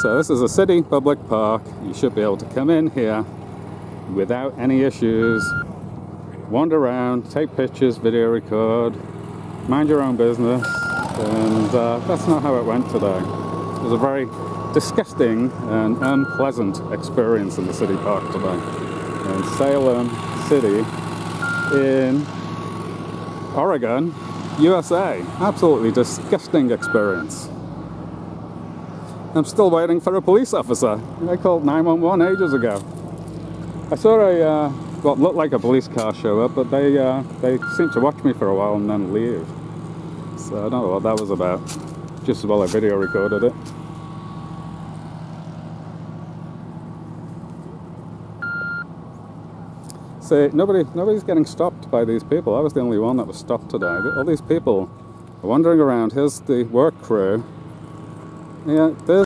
So this is a city public park. You should be able to come in here without any issues, wander around, take pictures, video record, mind your own business, and that's not how it went today. It was a very disgusting and unpleasant experience in the city park today. In Salem City in Oregon, USA. Absolutely disgusting experience. I'm still waiting for a police officer. I called 911 ages ago. I saw a what looked like a police car show up, but they seemed to watch me for a while and then leave. So I don't know what that was about. Just as well I video recorded it. See, nobody's getting stopped by these people. I was the only one that was stopped today. All these people are wandering around. Here's the work crew. Yeah, there's